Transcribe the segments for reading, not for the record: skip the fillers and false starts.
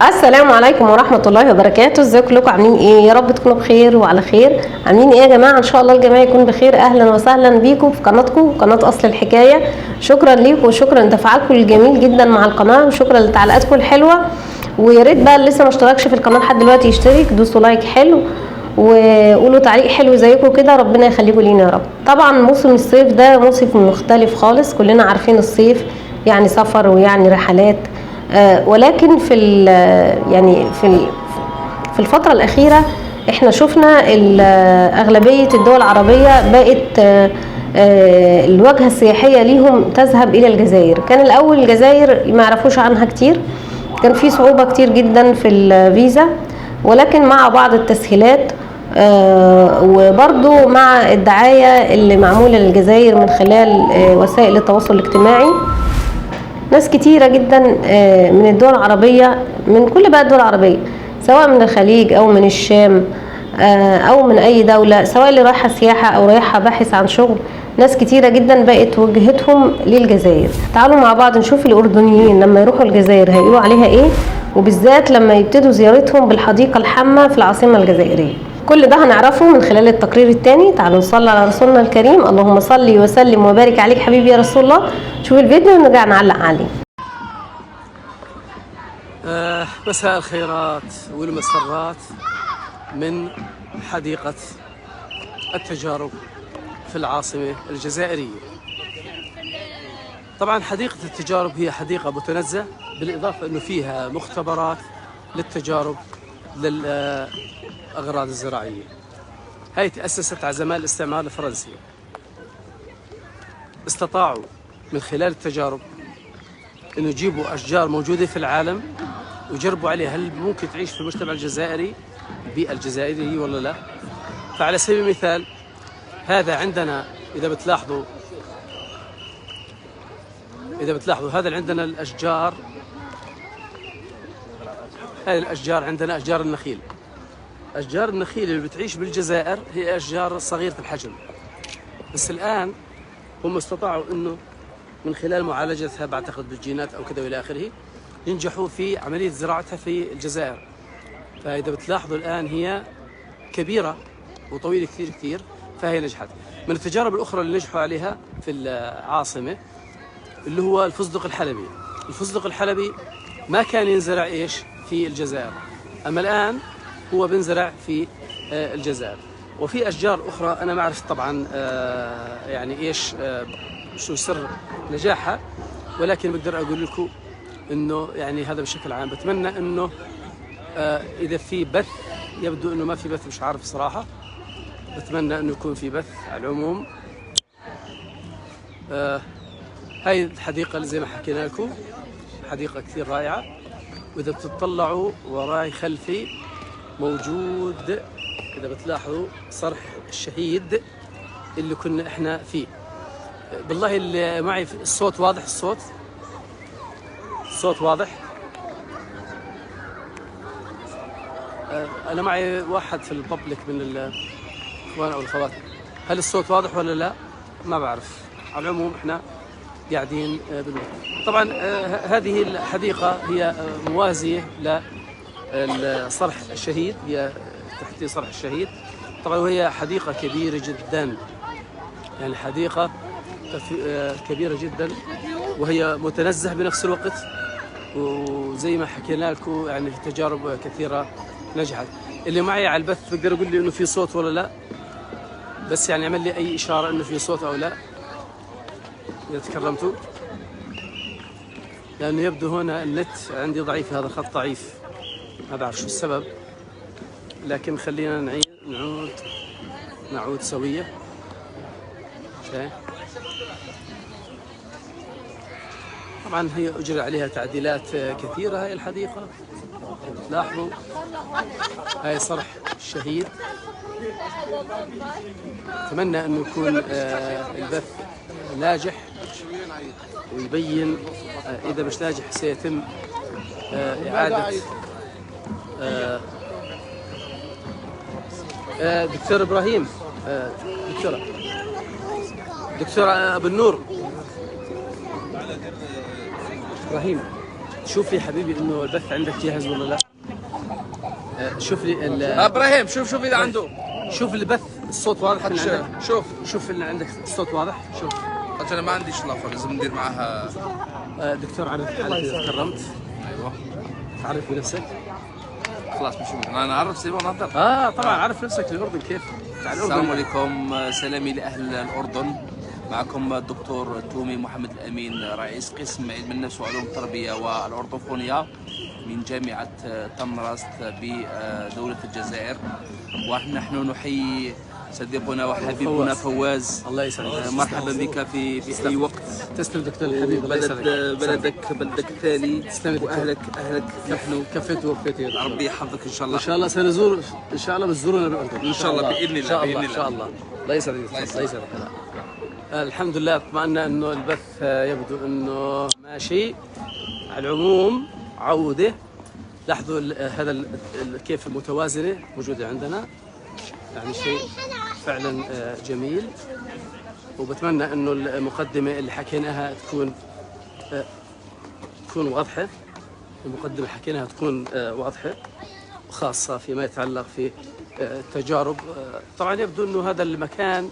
السلام عليكم ورحمة الله وبركاته. ازيكم كلكم عاملين ايه؟ يا رب تكونوا بخير وعلى خير. عاملين ايه يا جماعة؟ ان شاء الله الجميع يكون بخير. اهلا وسهلا بيكم في قناتكم، قناة اصل الحكاية. شكرا ليكم وشكرا لتفاعلكم الجميل جدا مع القناة، وشكرا لتعليقاتكم الحلوة. ويا ريت بقى اللي لسه ما اشتركش في القناة لحد دلوقتي يشترك، دوسوا لايك حلو وقولوا تعليق حلو زيكم كده، ربنا يخليكم لينا يا رب. طبعا موسم الصيف ده موسم مختلف خالص، كلنا عارفين الصيف يعني سفر ويعني رحلات. ولكن في الفترة الأخيرة احنا شفنا أغلبية الدول العربية بقت الواجهة السياحية ليهم تذهب إلى الجزائر. كان الأول الجزائر ما يعرفوش عنها كتير، كان في صعوبة كتير جدا في الفيزا، ولكن مع بعض التسهيلات وبرضو مع الدعاية اللي معمولة للجزائر من خلال وسائل التواصل الاجتماعي، ناس كتيرة جدا من الدول العربية، من كل بقى الدول العربية، سواء من الخليج أو من الشام أو من أي دولة، سواء اللي رايحة سياحة أو رايحة باحث عن شغل، ناس كتيرة جدا بقت وجهتهم للجزائر. تعالوا مع بعض نشوف الأردنيين لما يروحوا الجزائر هيقولوا عليها إيه، وبالذات لما يبتدوا زيارتهم بالحديقة الحامة في العاصمة الجزائرية. كل ده هنعرفه من خلال التقرير الثاني. تعالوا نصلي على رسولنا الكريم، اللهم صل وسلم وبارك عليك حبيبي يا رسول الله. شوف الفيديو ونرجع نعلق عليه. مساء الخيرات والمسرات من حديقة التجارب في العاصمة الجزائرية. طبعا حديقة التجارب هي حديقة متنزه، بالإضافة أنه فيها مختبرات للتجارب للأغراض الزراعية. هي تأسست على زمان الاستعمار الفرنسي. استطاعوا من خلال التجارب أنه يجيبوا أشجار موجودة في العالم ويجربوا عليها هل ممكن تعيش في المجتمع الجزائري، البيئة الجزائرية ولا لا. فعلى سبيل المثال هذا عندنا، إذا بتلاحظوا هذا عندنا الأشجار، هذه الأشجار عندنا أشجار النخيل. أشجار النخيل اللي بتعيش بالجزائر هي أشجار صغيرة الحجم، بس الآن هم استطاعوا أنه من خلال معالجتها بعتقد بالجينات أو كذا وإلى آخره ينجحوا في عملية زراعتها في الجزائر. فإذا بتلاحظوا الآن هي كبيرة وطويلة كثير، فهي نجحت. من التجارب الأخرى اللي نجحوا عليها في العاصمة اللي هو الفستق الحلبي. الفستق الحلبي ما كان ينزرع في الجزائر، أما الآن هو بنزرع في الجزائر. وفي أشجار أخرى أنا ما أعرف طبعا يعني شو سر نجاحها، ولكن بقدر أقول لكم إنه يعني هذا بشكل عام. بتمنى إنه إذا في بث، يبدو إنه ما في بث، مش عارف صراحة، بتمنى إنه يكون في بث. على العموم هاي الحديقة اللي زي ما حكينا لكم حديقة كثير رائعة، وإذا بتطلعوا وراي خلفي موجود إذا بتلاحظوا صرح الشهيد اللي كنا إحنا فيه. بالله اللي معي الصوت واضح، الصوت واضح. أنا معي واحد في الببليك من الإخوان أو الأخوات، هل الصوت واضح ولا لا؟ ما بعرف. على العموم إحنا قاعدين طبعا هذه الحديقة هي موازية لصرح الشهيد، هي تحت صرح الشهيد طبعا، وهي حديقة كبيرة جدا، يعني حديقة كبيرة جدا وهي متنزه بنفس الوقت. وزي ما حكينا لكم يعني في تجارب كثيرة نجحت. اللي معي على البث بقدر أقول لي إنه في صوت ولا لا، بس يعني عمل لي أي إشارة إنه في صوت أو لا إذا تكرمتوا، لأنه يبدو هنا النت عندي ضعيف، هذا الخط ضعيف، ما بعرف شو السبب، لكن خلينا نعود سوية. طبعا هي أجري عليها تعديلات كثيرة. هاي الحديقة لاحظوا، هاي صرح الشهيد. أتمنى أنه يكون البث ناجح ويبين. إذا مش ناجح سيتم إعادة. دكتور إبراهيم، دكتور أبو النور إبراهيم، شوف لي حبيبي انه البث عندك جاهز ولا لا. شوف لي ابراهيم شوف اذا عنده. شوف البث الصوت واضح من عندك. شوف ان عندك الصوت واضح. شوف انا ما عنديش لافه لازم ندير معها. دكتور عرف حالك اذا تكرمت. ايوه تعرف بنفسك. خلاص مش مهم. انا عارف سيبه نهضر. طبعا عارف نفسك. الاردن كيف؟ السلام عليكم. سلامي لاهل الاردن. معكم الدكتور تومي محمد الامين رئيس قسم علم النفس وعلوم التربيه والاردوفونيا من جامعه تمراست بدوله الجزائر. ونحن نحيي صديقنا وحبيبنا فواز. الله يسعدك. مرحبا بك في اي وقت. تسلم دكتور الحبيب. الله يسعدك. بلدك الثاني واهلك نحن كفيت ووفيت. ربي يحفظك ان شاء الله. ان شاء الله سنزور ان شاء الله بتزورنا بالاردن ان شاء الله باذن الله. ان شاء الله. الله يسعدك. الله يسعدك. الحمد لله اطمأنا انه البث يبدو انه ماشي. على العموم عوده. لاحظوا هذا كيف المتوازنه موجوده عندنا، يعني شيء فعلا جميل. وبتمنى انه المقدمه اللي حكيناها تكون واضحه. المقدمه اللي حكيناها تكون واضحه، خاصه فيما يتعلق في التجارب. طبعا يبدو انه هذا المكان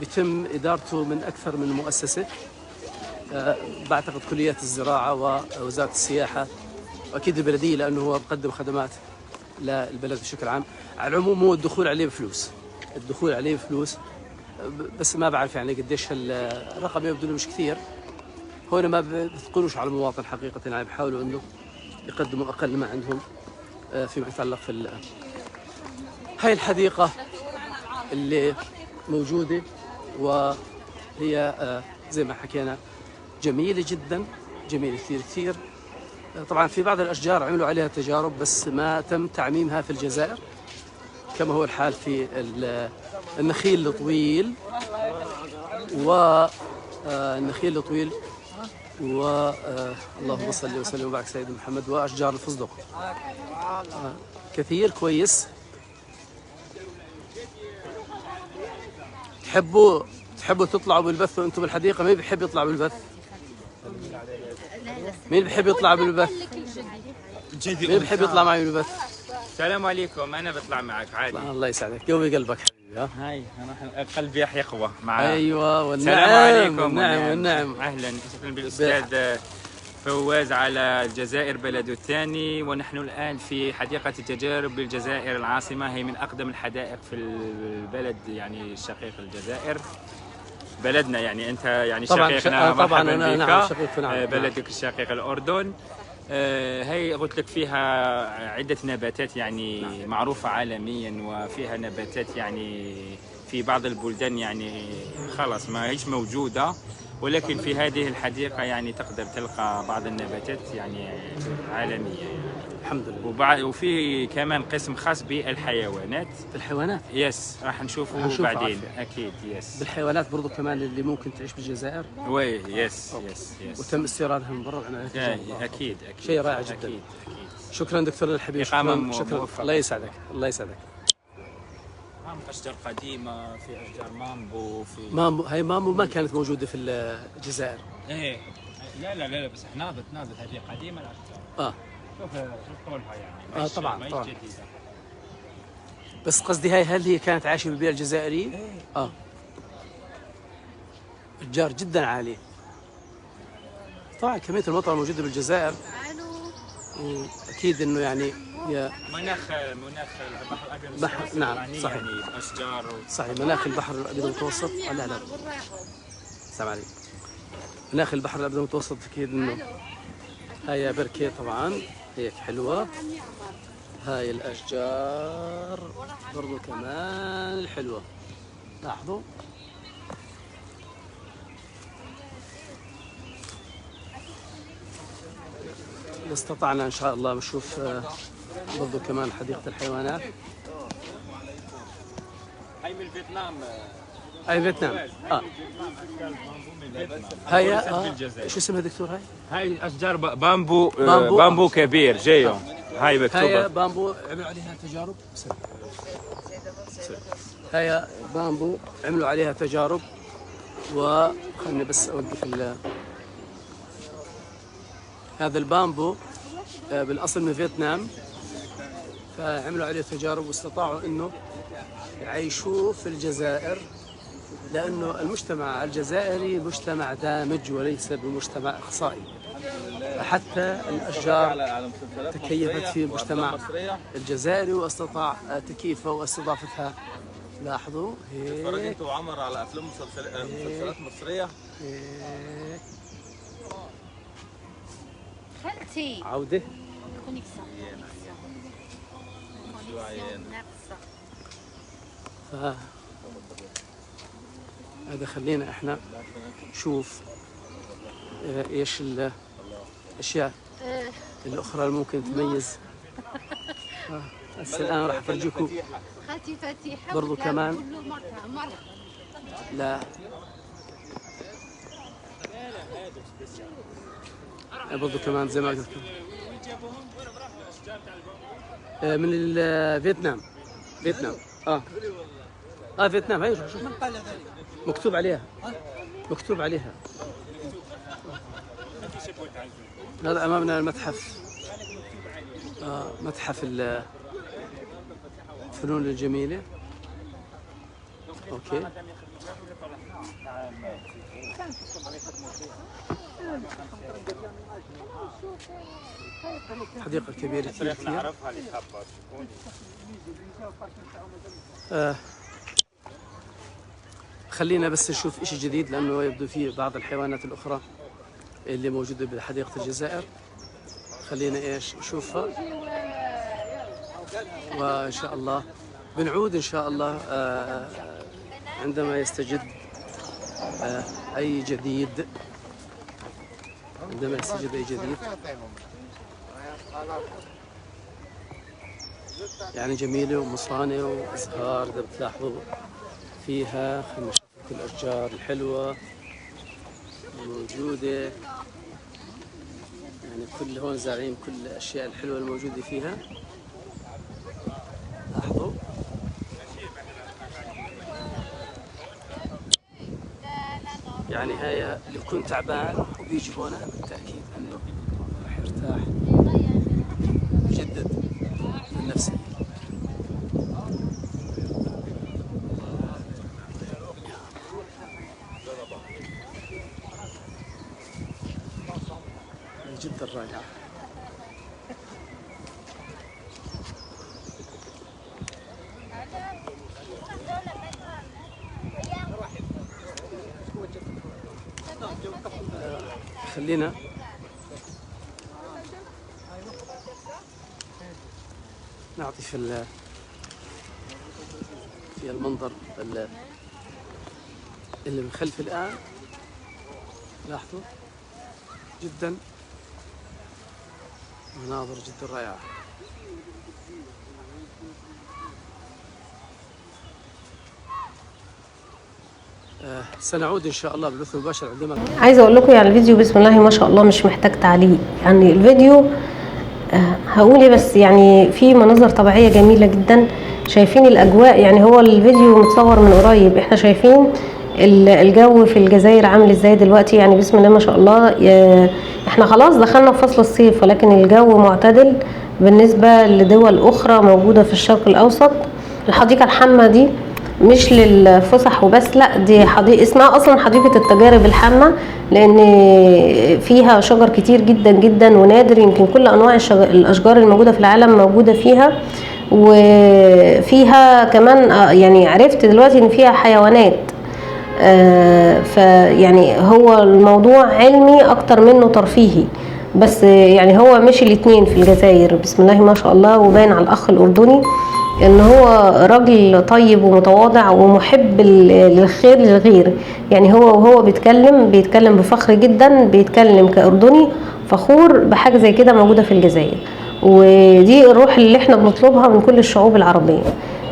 بيتم ادارته من اكثر من مؤسسه. بعتقد كليات الزراعه ووزاره السياحه واكيد البلديه، لانه هو بقدم خدمات للبلد بشكل عام. على العموم هو الدخول عليه بفلوس. بس ما بعرف يعني قديش الرقم. يبدو انه مش كثير. هون ما بتقولوش على المواطن حقيقه، يعني بيحاولوا انه يقدموا اقل ما عندهم فيما يتعلق في هاي الحديقه اللي موجوده، وهي زي ما حكينا جميله جدا، جميله كثير. طبعا في بعض الاشجار عملوا عليها تجارب بس ما تم تعميمها في الجزائر، كما هو الحال في النخيل الطويل والنخيل الطويل اللهم صل وسلم وبارك سيدنا محمد، واشجار الفستق كثير كويس. تحبوا تطلعوا بالبث وانتم بالحديقه؟ مين بيحب يطلع بالبث؟ مين بيحب يطلع بالبث؟ مين بيحب يطلع معي بالبث؟ السلام عليكم. انا بطلع معك عادي. الله يسعدك. قوي قلبك حبيبي. هاي انا قلبي يقوى معك. ايوه والنعم. السلام عليكم. والنعم. اهلا شكرا بالاستاذ فواز على الجزائر بلده الثاني. ونحن الان في حديقه التجارب بالجزائر العاصمه، هي من اقدم الحدائق في البلد يعني الشقيق الجزائر. بلدنا يعني انت يعني شقيقنا. طبعا انا نعم شقيق. نعم. بلدك الشقيق الاردن. هي قلت لك فيها عدة نباتات يعني معروفة عالميا، وفيها نباتات يعني في بعض البلدان يعني خلاص ما هيش موجودة، ولكن في هذه الحديقة يعني تقدر تلقى بعض النباتات يعني عالمية يعني. الحمد لله. وفي كمان قسم خاص بالحيوانات. بالحيوانات؟ يس راح نشوفه بعدين. اكيد يس. بالحيوانات برضو كمان اللي ممكن تعيش بالجزائر؟ وي يس. وتم استيرادها من برا. اكيد شيء رائع جدا. أكيد. شكرا دكتور الحبيب. شكرا. الله يسعدك. أشجار قديمة، في أشجار مامبو. هاي مامبو ما كانت موجودة في الجزائر. إيه لا بس نابت هذه قديمة الأشجار. شوف طولها يعني. طبعا. بس قصدي هل هي كانت عايشة بالبيئة الجزائرية؟ إيه. أشجار جدا عالية. طبعا كمية المطر الموجودة بالجزائر أكيد إنه يعني مناخ البحر الابيض. نعم صحيح. يعني اشجار صحيح. مناخ البحر الابيض المتوسط. لا السلام عليكم. مناخ البحر الابيض المتوسط اكيد انه هاي بركه طبعا هيك حلوه. هاي الاشجار برضو كمان حلوه. لاحظوا استطعنا ان شاء الله نشوف برضو كمان حديقة الحيوانات. هاي من فيتنام. فيتنام. هاي شو اسمها دكتور؟ هاي اشجار بامبو كبير جاية. هاي مكتوبة. هاي بامبو عملوا عليها تجارب. هاي بامبو عملوا عليها تجارب. وخلني بس اوقف هذا البامبو بالاصل من فيتنام، فعملوا عليه تجارب واستطاعوا انه يعيشوه في الجزائر، لانه المجتمع الجزائري مجتمع دامج وليس بمجتمع اقصائي. حتى الاشجار تكيفت في المجتمع الجزائري واستطاع تكييفها واستضافتها. لاحظوا اتفرج انت وعمر على افلام مسلسلات مصريه. خالتي عودة هذا خلينا احنا نشوف ايش الاشياء الاخرى اللي ممكن تميز. هسه الان راح افرجيكم خالتي فتيحه برضو كمان. مرة لا برضو كمان زي ما قلت لكم من فيتنام. فيتنام. هاي شوف مكتوب عليها هذا امامنا المتحف، متحف الفنون الجميلة. اوكي حديقة كبيرة كثير. خلينا بس نشوف إشي جديد، لأنه يبدو فيه بعض الحيوانات الأخرى اللي موجودة بحديقة الجزائر. خلينا إيش نشوفها، وإن شاء الله بنعود إن شاء الله عندما يستجد أي جديد. يعني جميلة ومصانة وأزهار، إذا بتلاحظوا فيها. خلينا نشوف كل الأشجار الحلوة موجودة، يعني كل هون زارعين كل الأشياء الحلوة الموجودة فيها. لاحظوا يعني هاي اللي بكون تعبان وبيجي هنا بالتأكيد انه راح يرتاح، يجدد من نفسه. جدا رائعة. خلينا نعطي في المنظر اللي من خلف الآن. لاحظوا جدا مناظر جدا رائعة. سنعود ان شاء الله بالبث المباشر عندما عايزه اقول لكم يعني الفيديو بسم الله ما شاء الله مش محتاج تعليق. يعني الفيديو هقول ايه بس، يعني في مناظر طبيعيه جميله جدا. شايفين الاجواء، يعني هو الفيديو متصور من قريب. احنا شايفين الجو في الجزائر عامل ازاي دلوقتي، يعني بسم الله ما شاء الله. احنا خلاص دخلنا في فصل الصيف، ولكن الجو معتدل بالنسبه لدول اخرى موجوده في الشرق الاوسط. الحديقه الحامه دي مش للفسح وبس، لا دي حديقة اسمها اصلا حديقة التجارب الحامة، لان فيها شجر كتير جدا جدا ونادر. يمكن كل انواع الاشجار الموجودة في العالم موجودة فيها. وفيها كمان يعني عرفت دلوقتي ان فيها حيوانات. فيعني هو الموضوع علمي اكتر منه ترفيهي، بس يعني هو مش الاتنين في الجزائر بسم الله ما شاء الله. وباين على الاخ الاردني ان هو راجل طيب ومتواضع ومحب للخير للغير. يعني هو وهو بيتكلم بفخر جدا، بيتكلم كأردني فخور بحاجة زي كده موجودة في الجزائر. ودي الروح اللي احنا بنطلبها من كل الشعوب العربية.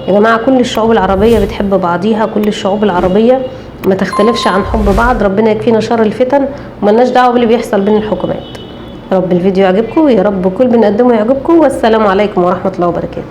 يا جماعة كل الشعوب العربية بتحب بعضيها، كل الشعوب العربية ما تختلفش عن حب بعض. ربنا يكفينا شر الفتن وملناش دعوة باللي بيحصل بين الحكومات. يا رب الفيديو يعجبكم، يا رب كل بنقدمه يعجبكم، والسلام عليكم ورحمة الله وبركاته.